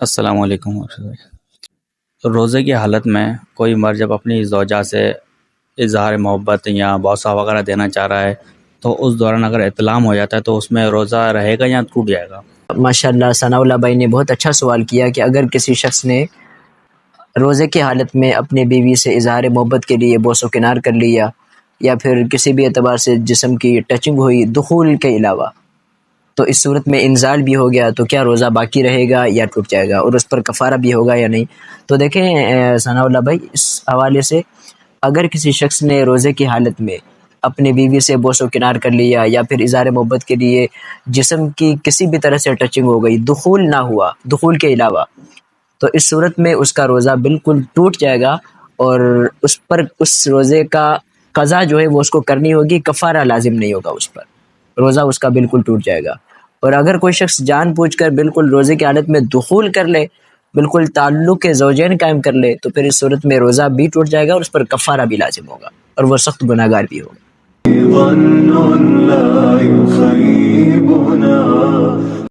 السلام علیکم ورحمۃ اللہ۔ روزے کی حالت میں کوئی مرد جب اپنی زوجہ سے اظہار محبت یا بوسہ وغیرہ دینا چاہ رہا ہے تو اس دوران اگر اطلام ہو جاتا ہے تو اس میں روزہ رہے گا یا ٹوٹ جائے گا؟ ماشاء اللہ، ثناء اللہ بھائی نے بہت اچھا سوال کیا کہ اگر کسی شخص نے روزے کی حالت میں اپنی بیوی سے اظہار محبت کے لیے بوس و کنار کر لیا یا پھر کسی بھی اعتبار سے جسم کی ٹچنگ ہوئی دخول کے علاوہ، تو اس صورت میں انزال بھی ہو گیا تو کیا روزہ باقی رہے گا یا ٹوٹ جائے گا، اور اس پر کفارہ بھی ہوگا یا نہیں؟ تو دیکھیں ثناء اللہ بھائی، اس حوالے سے اگر کسی شخص نے روزے کی حالت میں اپنی بیوی سے بوس و کنار کر لیا یا پھر اظہار محبت کے لیے جسم کی کسی بھی طرح سے ٹچنگ ہو گئی، دخول نہ ہوا دخول کے علاوہ، تو اس صورت میں اس کا روزہ بالکل ٹوٹ جائے گا، اور اس پر اس روزے کا قضا جو ہے وہ اس کو کرنی ہوگی، کفارہ لازم نہیں ہوگا اس پر، روزہ اس کا بالکل ٹوٹ جائے گا۔ اور اگر کوئی شخص جان بوجھ کر بالکل روزے کی حالت میں دخول کر لے، بالکل تعلق زوجین قائم کر لے، تو پھر اس صورت میں روزہ بھی ٹوٹ جائے گا اور اس پر کفارہ بھی لازم ہوگا، اور وہ سخت گناہگار بھی ہوگا۔